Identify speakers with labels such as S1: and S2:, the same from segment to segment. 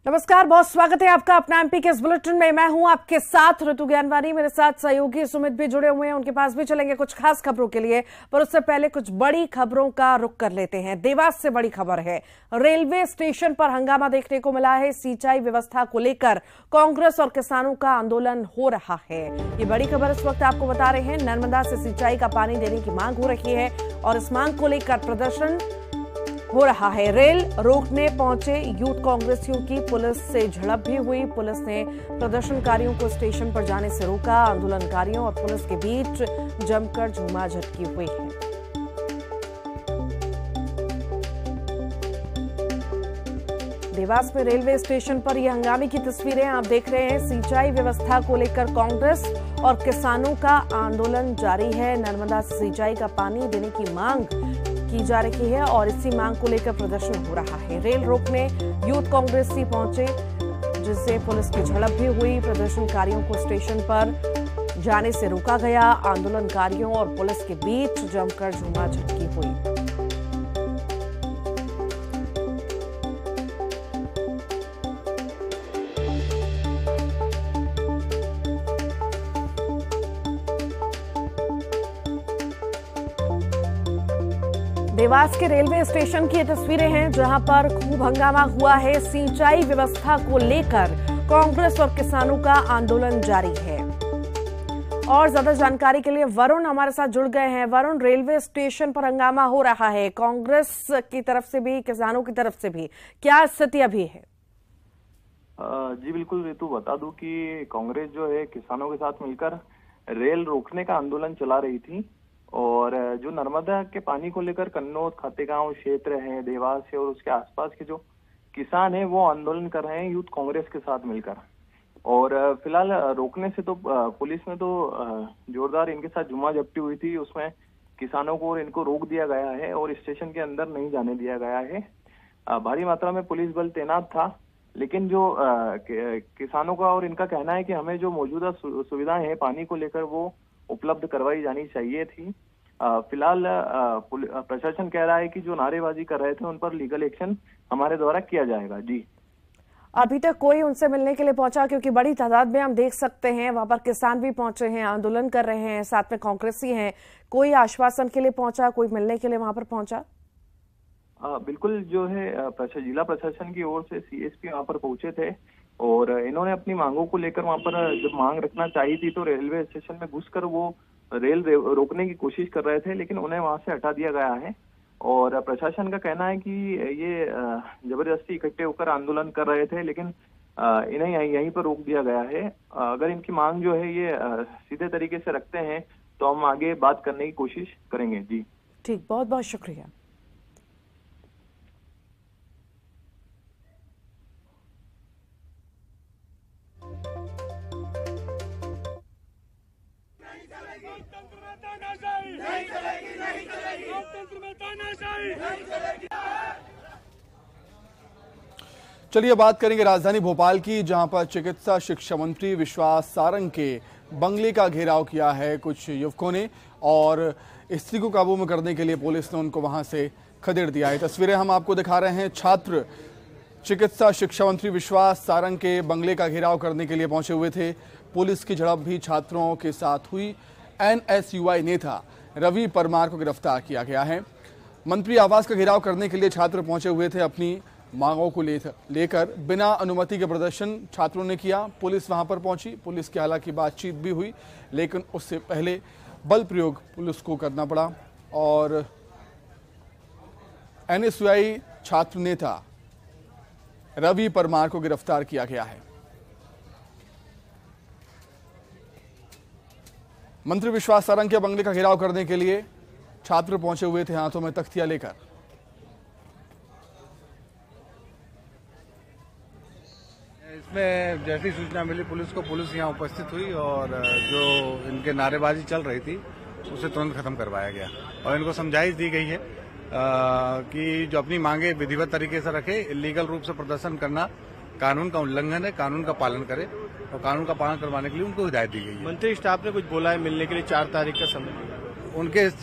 S1: नमस्कार, बहुत स्वागत है आपका अपना एमपी के इस बुलेटिन में। मैं हूं आपके साथ ऋतु ज्ञानवानी, मेरे साथ सहयोगी सुमित भी जुड़े हुए हैं, उनके पास भी चलेंगे कुछ खास खबरों के लिए। पर उससे पहले कुछ बड़ी खबरों का रुख कर लेते हैं। देवास से बड़ी खबर है, रेलवे स्टेशन पर हंगामा देखने को मिला है। सिंचाई व्यवस्था को लेकर कांग्रेस और किसानों का आंदोलन हो रहा है। ये बड़ी खबर इस वक्त आपको बता रहे हैं। नर्मदा से सिंचाई का पानी देने की मांग हो रही है और इस मांग को लेकर प्रदर्शन हो रहा है। रेल रोकने पहुंचे यूथ कांग्रेसियों की पुलिस से झड़प भी हुई। पुलिस ने प्रदर्शनकारियों को स्टेशन पर जाने से रोका। आंदोलनकारियों और पुलिस के बीच जमकर झूमाझटकी हुई है। देवास में रेलवे स्टेशन पर यह हंगामे की तस्वीरें आप देख रहे हैं। सिंचाई व्यवस्था को लेकर कांग्रेस और किसानों का आंदोलन जारी है। नर्मदा से सिंचाई का पानी देने की मांग की जा रही है और इसी मांग को लेकर प्रदर्शन हो रहा है। रेल रोकने यूथ कांग्रेसी पहुंचे, जिससे पुलिस की झड़प भी हुई। प्रदर्शनकारियों को स्टेशन पर जाने से रोका गया। आंदोलनकारियों और पुलिस के बीच जमकर झूमाझटकी हुई। देवास के रेलवे स्टेशन की ये तस्वीरें हैं, जहां पर खूब हंगामा हुआ है। सिंचाई व्यवस्था को लेकर कांग्रेस और किसानों का आंदोलन जारी है। और ज्यादा जानकारी के लिए वरुण हमारे साथ जुड़ गए हैं। वरुण, रेलवे स्टेशन पर हंगामा हो रहा है, कांग्रेस की तरफ से भी किसानों की तरफ से भी, क्या स्थिति अभी है?
S2: जी बिल्कुल ऋतु, बता दूं कि कांग्रेस जो है किसानों के साथ मिलकर रेल रोकने का आंदोलन चला रही थी। और जो नर्मदा के पानी को लेकर कन्नौज, खातेगांव क्षेत्र है, देवास है और उसके आसपास के जो किसान हैं वो आंदोलन कर रहे हैं यूथ कांग्रेस के साथ मिलकर। और फिलहाल रोकने से तो पुलिस ने तो जोरदार इनके साथ झूमाझटकी हुई थी। उसमें किसानों को और इनको रोक दिया गया है और स्टेशन के अंदर नहीं जाने दिया गया है। भारी मात्रा में पुलिस बल तैनात था, लेकिन जो किसानों का और इनका कहना है कि हमें जो मौजूदा सुविधाएं हैं पानी को लेकर वो उपलब्ध करवाई जानी चाहिए थी। फिलहाल प्रशासन कह रहा है कि जो नारेबाजी कर रहे थे उन पर लीगल एक्शन हमारे द्वारा किया जाएगा। जी,
S1: अभी तक कोई उनसे मिलने के लिए पहुंचा? क्योंकि बड़ी तादाद में हम देख सकते हैं वहां पर किसान भी पहुंचे हैं, आंदोलन कर रहे हैं, साथ में कांग्रेसी हैं। कोई आश्वासन के लिए पहुंचा, कोई मिलने के लिए वहां पर पहुंचा?
S2: बिल्कुल, जो है जिला प्रशासन की ओर से सीएसपी वहां पर पहुंचे थे और इन्होंने अपनी मांगों को लेकर वहां पर जब मांग रखना चाहिए थी तो रेलवे स्टेशन में घुसकर वो रेल रोकने की कोशिश कर रहे थे, लेकिन उन्हें वहां से हटा दिया गया है। और प्रशासन का कहना है कि ये जबरदस्ती इकट्ठे होकर आंदोलन कर रहे थे, लेकिन इन्हें यहीं पर रोक दिया गया है। अगर इनकी मांग जो है ये सीधे तरीके से रखते हैं तो हम आगे बात करने की कोशिश करेंगे। जी
S1: ठीक, बहुत बहुत शुक्रिया।
S3: चलिए बात करेंगे राजधानी भोपाल की, जहां पर चिकित्सा शिक्षा मंत्री विश्वास सारंग के बंगले का घेराव किया है कुछ युवकों ने और स्थिति को काबू में करने के लिए पुलिस ने उनको वहां से खदेड़ दिया है। तस्वीरें हम आपको दिखा रहे हैं। छात्र चिकित्सा शिक्षा मंत्री विश्वास सारंग के बंगले का घेराव करने के लिए पहुंचे हुए थे। पुलिस की झड़प भी छात्रों के साथ हुई। एनएसयूआई नेता रवि परमार को गिरफ्तार किया गया है। मंत्री आवास का घेराव करने के लिए छात्र पहुंचे हुए थे। अपनी मांगों को लेकर बिना अनुमति के प्रदर्शन छात्रों ने किया। पुलिस वहां पर पहुंची। पुलिस की हालांकि बातचीत भी हुई, लेकिन उससे पहले बल प्रयोग पुलिस को करना पड़ा और एनएसयूआई छात्र नेता रवि परमार को गिरफ्तार किया गया है। मंत्री विश्वास सारंग के बंगले का घेराव करने के लिए छात्र पहुंचे हुए थे हाथों में तख्तियां लेकर।
S4: इसमें जैसी सूचना मिली पुलिस को, पुलिस यहाँ उपस्थित हुई और जो इनके नारेबाजी चल रही थी उसे तुरंत खत्म करवाया गया और इनको समझाइश दी गई है कि जो अपनी मांगे विधिवत तरीके से रखे। इलीगल रूप से प्रदर्शन करना कानून का उल्लंघन है, कानून का पालन करे और कानून का पालन करवाने के लिए उनको हिदायत दी गई है।
S5: मंत्री स्टाफ ने कुछ बोला है मिलने के लिए 4 तारीख का समय?
S4: उनके इस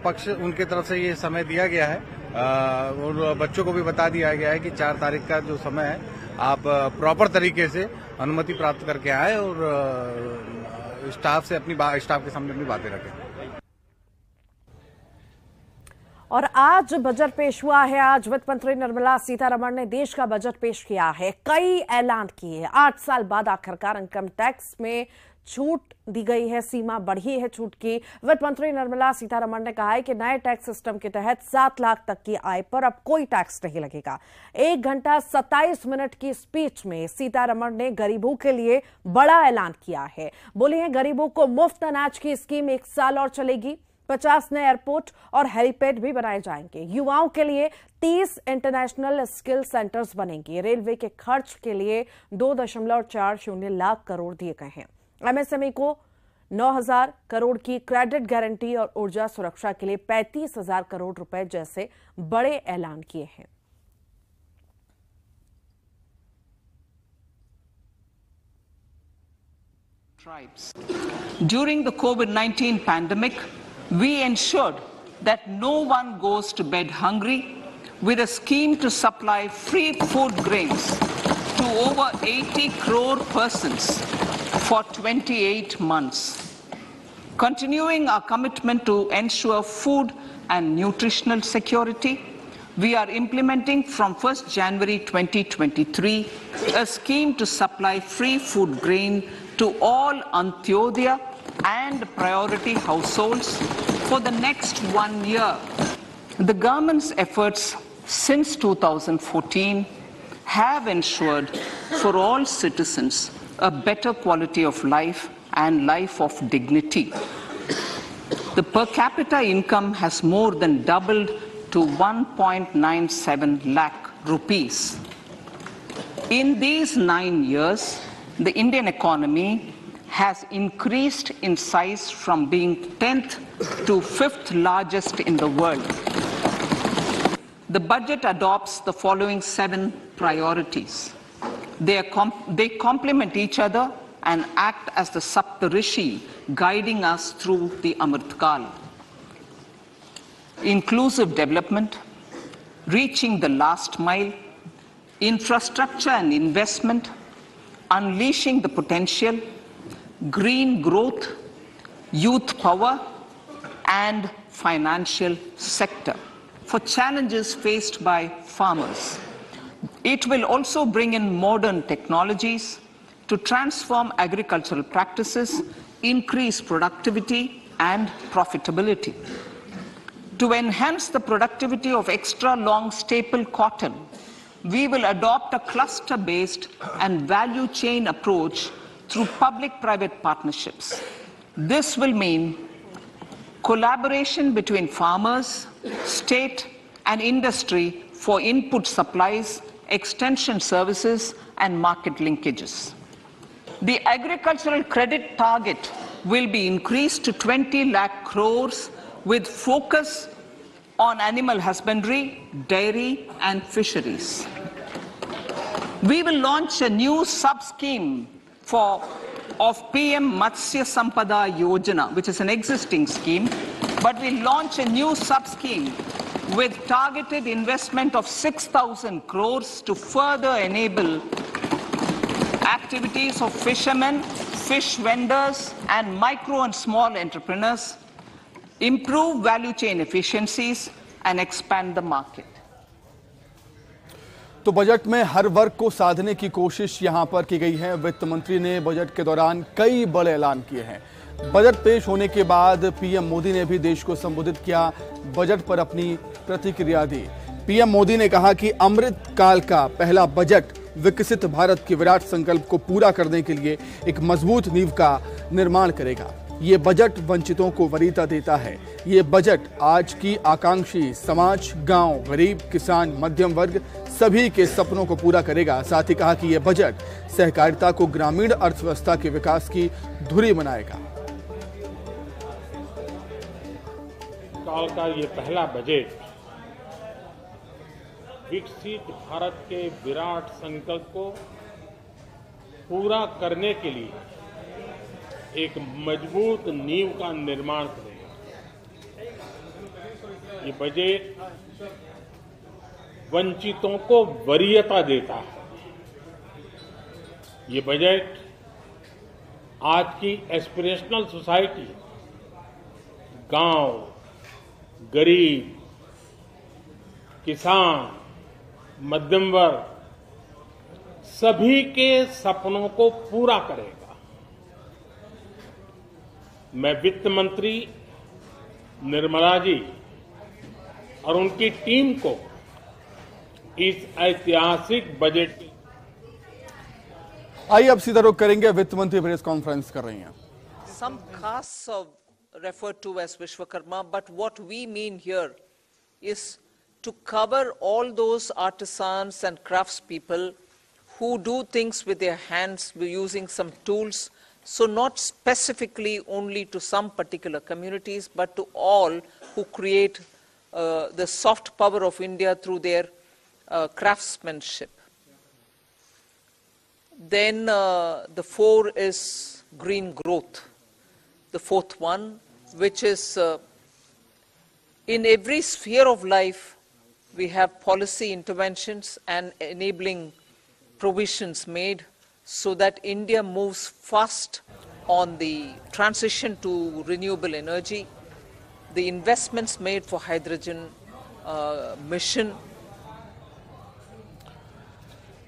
S4: पक्ष उनके तरफ से ये समय दिया गया है और बच्चों को भी बता दिया गया है कि 4 तारीख का जो समय है आप प्रॉपर तरीके से अनुमति प्राप्त करके आए और स्टाफ के सामने अपनी बातें रखें।
S1: और आज बजट पेश हुआ है। आज वित्त मंत्री निर्मला सीतारमण ने देश का बजट पेश किया है। कई ऐलान किए हैं। 8 साल बाद आखिरकार इनकम टैक्स में छूट दी गई है, सीमा बढ़ी है छूट की। वित्त मंत्री निर्मला सीतारमण ने कहा है कि नए टैक्स सिस्टम के तहत 7 लाख तक की आय पर अब कोई टैक्स नहीं लगेगा। 1 घंटा 27 मिनट की स्पीच में सीतारमण ने गरीबों के लिए बड़ा ऐलान किया है। बोले हैं गरीबों को मुफ्त अनाज की स्कीम 1 साल और चलेगी। 50 नए एयरपोर्ट और हेलीपैड भी बनाए जाएंगे। युवाओं के लिए 30 इंटरनेशनल स्किल सेंटर्स बनेंगे। रेलवे के खर्च के लिए 2.40 लाख करोड़ दिए गए हैं। एमएसएमई को 9,000 करोड़ की क्रेडिट गारंटी और ऊर्जा सुरक्षा के लिए 35,000 करोड़ रुपए जैसे बड़े ऐलान किए हैं।
S6: During the COVID-19 pandemic, we ensured that no one goes to bed hungry with a scheme to supply free food grains to over 80 crore persons for 28 months. Continuing our commitment to ensure food and nutritional security, we are implementing from 1st January 2023 a scheme to supply free food grain to all Antyodaya and priority households for the next 1 year. The government's efforts since 2014 have ensured for all citizens a better quality of life and life of dignity. The per capita income has more than doubled to 1.97 lakh rupees. In these 9 years, the Indian economy has increased in size from being 10th to 5th largest in the world. The budget adopts the following 7 priorities. They complement each other and act as the Saptarishi guiding us through the Amritkal. Inclusive development, reaching the last mile, infrastructure and investment, unleashing the potential, green growth, youth power, and financial sector for challenges faced by farmers. It will also bring in modern technologies to transform agricultural practices, increase productivity and profitability. To enhance the productivity of extra long staple cotton, we will adopt a cluster-based and value chain approach through public-private partnerships. This will mean collaboration between farmers, state and industry for input supplies, extension services and market linkages. The agricultural credit target will be increased to 20 lakh crores with focus on animal husbandry, dairy and fisheries. We will launch a new sub-scheme of PM Matsya Sampada Yojana, which is an existing scheme, but we launch a new sub-scheme with targeted investment of 6,000 crores to further enable activities of fishermen, fish vendors and micro and small entrepreneurs, improve value chain efficiencies and expand the market.
S3: तो budget में हर वर्ग को साधने की कोशिश यहां पर की गई है। वित्त मंत्री ने बजट के दौरान कई बड़े ऐलान किए हैं। बजट पेश होने के बाद पीएम मोदी ने भी देश को संबोधित किया, बजट पर अपनी प्रतिक्रिया दी। पीएम मोदी ने कहा कि अमृत काल का पहला बजट विकसित भारत के विराट संकल्प को पूरा करने के लिए एक मजबूत नींव का निर्माण करेगा। ये बजट वंचितों को वरीयता देता है। ये बजट आज की आकांक्षी समाज, गांव, गरीब, किसान, मध्यम वर्ग सभी के सपनों को पूरा करेगा। साथ ही कहा कि यह बजट सहकारिता को ग्रामीण अर्थव्यवस्था के विकास की धुरी बनाएगा।
S7: काल का ये पहला बजट विकसित भारत के विराट संकल्प को पूरा करने के लिए एक मजबूत नींव का निर्माण करेगा। ये बजट वंचितों को वरीयता देता है। ये बजट आज की एस्पिरेशनल सोसाइटी, गांव, गरीब, किसान, मध्यम वर्ग, सभी के सपनों को पूरा करेगा। मैं वित्त मंत्री निर्मला जी और उनकी टीम को इस ऐतिहासिक बजट
S3: आइए अब सीधा रुख करेंगे, वित्त मंत्री प्रेस कॉन्फ्रेंस कर रही हैं।
S6: Some castes are referred to as Vishwakarma, but what we mean here is to cover all those artisans and craftspeople who do things with their hands using some tools, so not specifically only to some particular communities, but to all who create the soft power of India through their craftsmanship. Then the 4 is green growth, the 4th one, which is in every sphere of life we have policy interventions and enabling provisions made so that India moves fast on the transition to renewable energy, the investments made for hydrogen mission.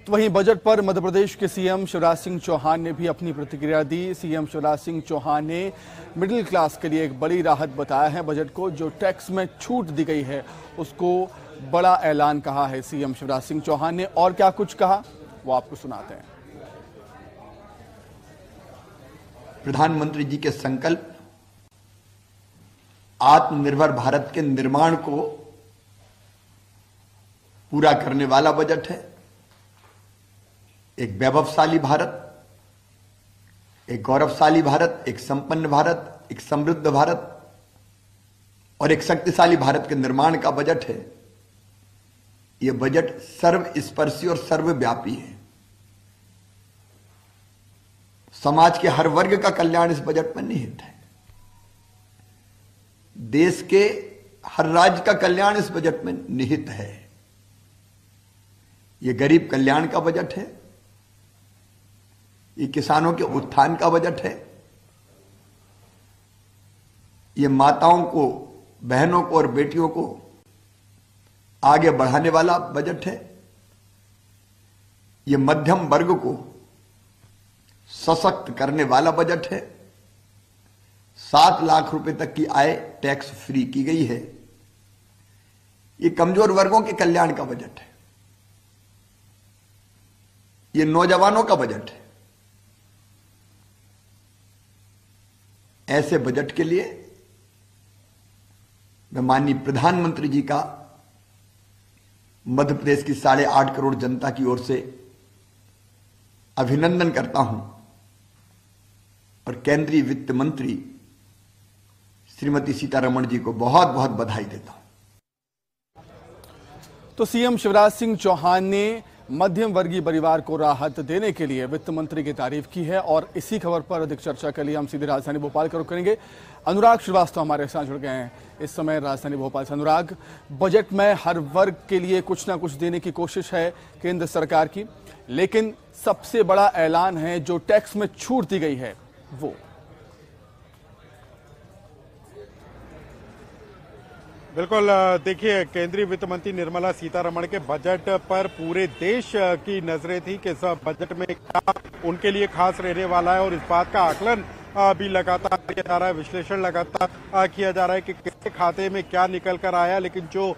S3: तो वहीं budget पर मध्य प्रदेश के CM Shivraj Singh Chauhan ने भी अपनी प्रतिक्रिया दी। CM Shivraj Singh Chauhan ने middle class के लिए एक बड़ी राहत बताया है बजट को। जो टैक्स में छूट दी गई है उसको बड़ा ऐलान कहा है सीएम शिवराज सिंह चौहान ने। और क्या कुछ कहा वो आपको सुनाते हैं।
S8: प्रधानमंत्री जी के संकल्प आत्मनिर्भर भारत के निर्माण को पूरा करने वाला बजट है। एक वैभवशाली भारत, एक गौरवशाली भारत, एक संपन्न भारत, एक समृद्ध भारत और एक शक्तिशाली भारत के निर्माण का बजट है। यह बजट सर्वस्पर्शी और सर्वव्यापी है। समाज के हर वर्ग का कल्याण इस बजट में निहित है। देश के हर राज्य का कल्याण इस बजट में निहित है। यह गरीब कल्याण का बजट है। ये किसानों के उत्थान का बजट है। ये माताओं को, बहनों को और बेटियों को आगे बढ़ाने वाला बजट है। ये मध्यम वर्ग को सशक्त करने वाला बजट है। 7 लाख रुपए तक की आय टैक्स फ्री की गई है। ये कमजोर वर्गों के कल्याण का बजट है। ये नौजवानों का बजट है। ऐसे बजट के लिए मैं माननीय प्रधानमंत्री जी का मध्य प्रदेश की 8.5 करोड़ जनता की ओर से अभिनंदन करता हूं और केंद्रीय वित्त मंत्री श्रीमती सीतारमण जी को बहुत बहुत बधाई देता हूं।
S3: तो सीएम शिवराज सिंह चौहान ने मध्यम वर्गीय परिवार को राहत देने के लिए वित्त मंत्री की तारीफ की है। और इसी खबर पर अधिक चर्चा के लिए हम सीधे राजधानी भोपाल का रुख करेंगे। अनुराग श्रीवास्तव हमारे साथ जुड़ गए हैं इस समय राजधानी भोपाल से। अनुराग, बजट में हर वर्ग के लिए कुछ ना कुछ देने की कोशिश है केंद्र सरकार की, लेकिन सबसे बड़ा ऐलान है जो टैक्स में छूट दी गई है वो।
S4: बिल्कुल, देखिए, केंद्रीय वित्त मंत्री निर्मला सीतारमण के बजट पर पूरे देश की नजरें थी कि सब बजट में क्या उनके लिए खास रहने वाला है। और इस बात का आकलन भी लगातार किया जा रहा है, विश्लेषण लगातार किया जा रहा है कि किसके खाते में क्या निकल कर आया। लेकिन जो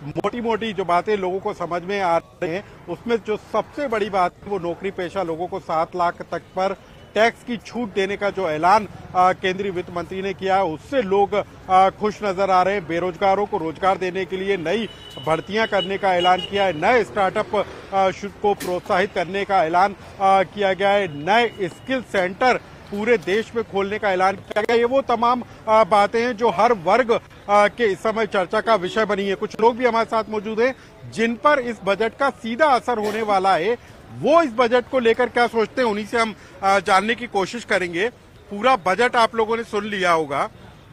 S4: मोटी मोटी जो बातें लोगों को समझ में आ रही हैं, उसमें जो सबसे बड़ी बात है वो नौकरी पेशा लोगों को 7 लाख तक पर टैक्स की छूट देने का जो ऐलान केंद्रीय वित्त मंत्री ने किया है, उससे लोग खुश नजर आ रहे हैं। बेरोजगारों को रोजगार देने के लिए नई भर्तियां करने का ऐलान किया है। नए स्टार्टअप को प्रोत्साहित करने का ऐलान किया गया है। नए स्किल सेंटर पूरे देश में खोलने का ऐलान किया गया। ये वो तमाम बातें हैं जो हर वर्ग के इस समय चर्चा का विषय बनी है। कुछ लोग भी हमारे साथ मौजूद हैं जिन पर इस बजट का सीधा असर होने वाला है। वो इस बजट को लेकर क्या सोचते हैं, उन्हीं से हम जानने की कोशिश करेंगे। पूरा बजट आप लोगों ने सुन लिया होगा,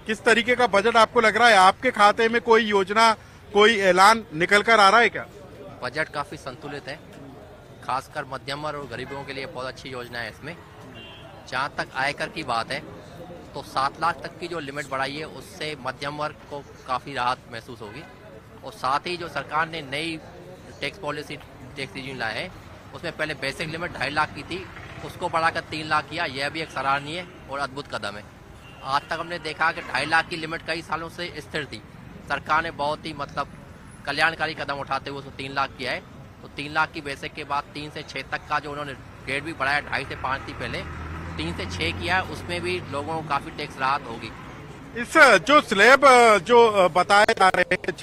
S4: किस तरीके का बजट आपको लग रहा है? आपके खाते में कोई योजना, कोई ऐलान निकल कर आ रहा है क्या?
S9: बजट काफी संतुलित है खासकर मध्यम वर्ग और गरीबों के लिए बहुत अच्छी योजना है। इसमें जहाँ तक आयकर की बात है तो 7 लाख तक की जो लिमिट बढ़ाई है उससे मध्यम वर्ग को काफ़ी राहत महसूस होगी। और साथ ही जो सरकार ने नई टैक्स पॉलिसी टैक्स रिजीम लाया है उसमें पहले बेसिक लिमिट 2.5 लाख की थी, उसको बढ़ाकर 3 लाख किया। यह भी एक सराहनीय और अद्भुत कदम है। आज तक हमने देखा कि 2.5 लाख की लिमिट कई सालों से स्थिर थी। सरकार ने बहुत ही कल्याणकारी कदम उठाते हुए उसको 3 लाख किया है। तो 3 लाख की बेसिक के बाद 3 से 6 तक का जो उन्होंने ग्रेड भी बढ़ाया, 2.5 से 5 थी पहले, 3 से 6 किया है, उसमें भी लोगों को काफी टैक्स राहत होगी।
S4: इस जो स्लैब जो बताए जा रहे हैं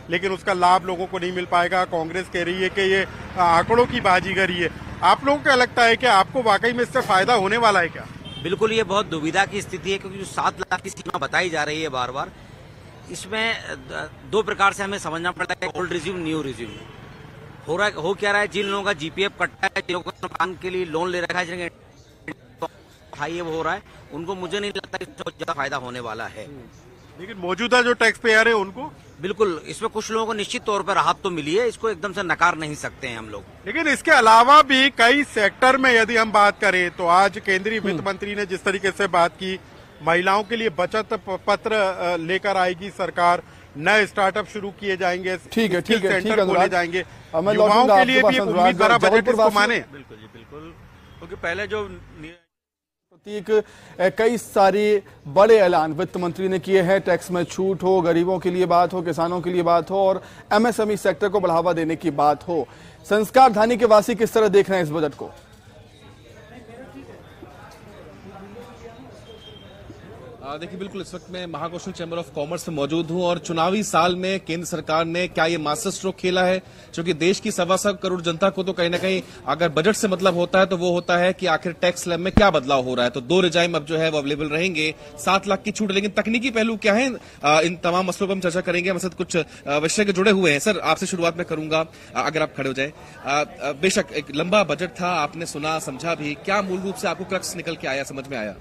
S4: लेकिन उसका लाभ लोगों को नहीं मिल पाएगा, कांग्रेस कह रही है कि ये आंकड़ों की बाजीगरी है। आप लोगों को क्या लगता है कि आपको वाकई में इससे फायदा होने वाला है क्या?
S10: बिल्कुल, ये बहुत दुविधा की स्थिति है क्योंकि जो 7 लाख की सीमा बताई जा रही है बार बार, इसमें 2 प्रकार से हमें समझना पड़ता है। ओल्ड रिज्यूम, न्यू रिज्यूम हो क्या रहा है। जिन लोगों का जीपीएफ कटा है, जिन लोगों का मकान के लिए लोन ले रखा है, जिनके हाई वो हो रहा है, उनको मुझे नहीं लगता कि बहुत ज्यादा फायदा होने वाला है।
S4: लेकिन मौजूदा जो टैक्स पेयर है उनको
S10: बिल्कुल, इसमें कुछ लोगों को निश्चित तौर पर राहत तो मिली है, इसको एकदम से नकार नहीं सकते हैं हम लोग।
S4: लेकिन इसके अलावा भी कई सेक्टर में यदि हम बात करें तो आज केंद्रीय वित्त मंत्री ने जिस तरीके से बात की, महिलाओं के लिए बचत पत्र लेकर आएगी सरकार, नए स्टार्टअप शुरू किए जाएंगे,
S3: ठीक है
S4: खोले जाएंगे, युवाओं के लिए भी उम्मीद भरा बजट इसको माने।
S5: बिल्कुल जी बिल्कुल, क्योंकि पहले जो
S3: कई सारे बड़े ऐलान वित्त मंत्री ने किए हैं। टैक्स में छूट हो, गरीबों के लिए बात हो, किसानों के लिए बात हो और एमएसएमई सेक्टर को बढ़ावा देने की बात हो। संस्कार धानी के वासी किस तरह देख रहे हैं इस बजट को?
S11: देखिए, बिल्कुल इस वक्त मैं महाकौशल चैम्बर ऑफ कॉमर्स में मौजूद हूं और चुनावी साल में केंद्र सरकार ने क्या ये मास्टर स्ट्रोक खेला है, क्योंकि देश की 1.25 करोड़ जनता को तो कहीं ना कहीं अगर बजट से मतलब होता है तो वो होता है कि आखिर टैक्स स्लैब में क्या बदलाव हो रहा है। तो 2 रिजाइम अब जो है वो अवेलेबल रहेंगे, 7 लाख की छूट। लेकिन तकनीकी पहलू क्या है, इन तमाम मसलों पर हम चर्चा करेंगे। हमारे साथ कुछ विषय जुड़े हुए हैं। सर, आपसे शुरुआत में करूंगा, अगर आप खड़े हो जाए। बेशक एक लंबा बजट था, आपने सुना समझा भी, क्या मूल रूप से आपको क्रक्स निकल के आया, समझ में आया?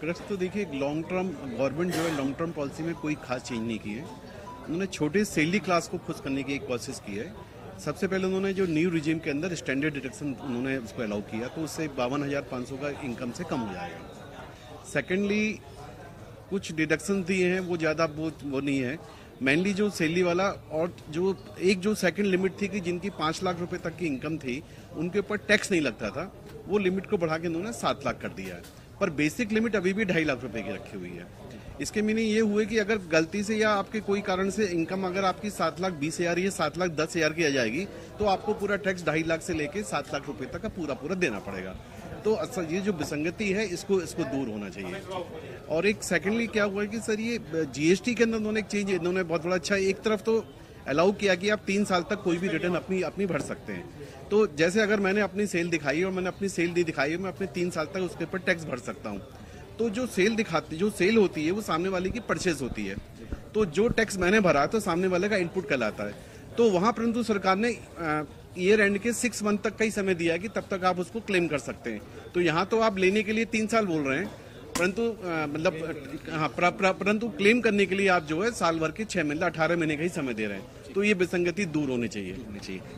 S12: तो देखिए, लॉन्ग टर्म गवर्नमेंट जो है लॉन्ग टर्म पॉलिसी में कोई खास चेंज नहीं की है। उन्होंने छोटे सैलरी क्लास को खुश करने की एक प्रोसेस की है। सबसे पहले उन्होंने जो न्यू रिजीम के अंदर स्टैंडर्ड डिडक्शन उन्होंने उसको अलाउ किया, तो उससे 52,500 का इनकम से कम हो जाएगा। सेकेंडली, कुछ डिडक्शन दिए हैं, वो ज़्यादा वो नहीं है। मेनली जो सैलरी वाला और जो सेकंड लिमिट थी कि जिनकी 5 लाख रुपए तक की इनकम थी उनके ऊपर टैक्स नहीं लगता था, वो लिमिट को बढ़ा के उन्होंने 7 लाख कर दिया है। पर बेसिक लिमिट अभी भी 2.5 लाख रुपए की रखी हुई है। इसके मीनिंग ये हुए कि अगर गलती से या आपके कोई कारण से इनकम अगर आपकी 7,20,000 या 7,10,000 की आ जाएगी तो आपको पूरा टैक्स 2.5 लाख से लेके 7 लाख रुपए तक का पूरा देना पड़ेगा। तो असल ये जो विसंगति है इसको दूर होना चाहिए। और एक सेकेंडली क्या हुआ कि सर, ये जीएसटी के अंदर उन्होंने एक चेंज इन्होंने बहुत बड़ा अच्छा, एक तरफ तो अलाउ किया कि आप 3 साल तक कोई भी रिटर्न अपनी भर सकते हैं। तो जैसे अगर मैंने अपनी सेल दिखाई और मैंने अपनी सेल नहीं दिखाई, मैं अपने 3 साल तक उसके ऊपर टैक्स भर सकता हूँ। तो जो सेल होती है वो सामने वाले की परचेज होती है, तो जो टैक्स मैंने भरा तो सामने वाले का इनपुट कहलाता है। तो वहां परंतु सरकार ने ईयर एंड के 6 मंथ तक का ही समय दिया कि तब तक आप उसको क्लेम कर सकते हैं। तो यहाँ तो आप लेने के लिए 3 साल बोल रहे हैं, परंतु क्लेम करने के लिए आप जो है साल भर के 6 महीने 18 महीने का ही समय दे रहे हैं। तो ये विसंगति दूर होनी चाहिए।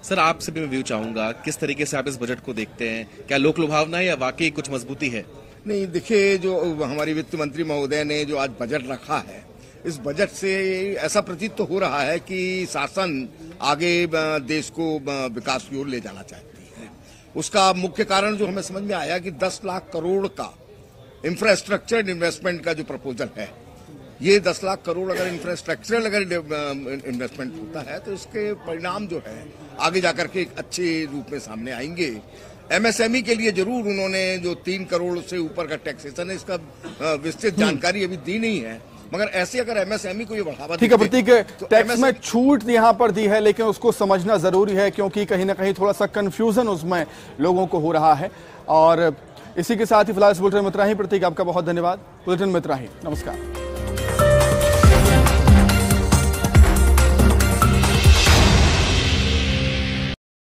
S11: सर, आपसे भी मैं व्यू चाहूंगा, किस तरीके से आप इस बजट को देखते हैं? क्या लोक लुभावना है या वाकई कुछ मजबूती है?
S13: नहीं, देखिए, जो हमारी वित्त मंत्री महोदय ने जो आज बजट रखा है, इस बजट से ऐसा प्रतीत तो हो रहा है कि शासन आगे देश को विकास की ओर ले जाना चाहती है। उसका मुख्य कारण जो हमें समझ में आया कि 10 लाख करोड़ का इंफ्रास्ट्रक्चर इन्वेस्टमेंट का जो प्रपोजल है, ये 10 लाख करोड़ अगर इंफ्रास्ट्रक्चरल इन्वेस्टमेंट होता है तो इसके परिणाम जो है आगे जाकर के एक अच्छे रूप में सामने आएंगे। एमएसएमई के लिए जरूर उन्होंने जो 3 करोड़ से ऊपर का टैक्सेशन है, इसका विस्तृत जानकारी अभी दी नहीं है, मगर ऐसे अगर एमएसएमई को ये बढ़ावा,
S3: ठीक है प्रतीक, टैक्स में छूट यहां पर दी है लेकिन उसको समझना जरूरी है क्योंकि कहीं ना कहीं थोड़ा सा कंफ्यूजन उसमें लोगों को हो रहा है। और इसी के साथ ही फिलहाल इस बुलेटिन में इतना ही। प्रतीक, आपका बहुत धन्यवाद। बुलेटिन में इतना ही, नमस्कार।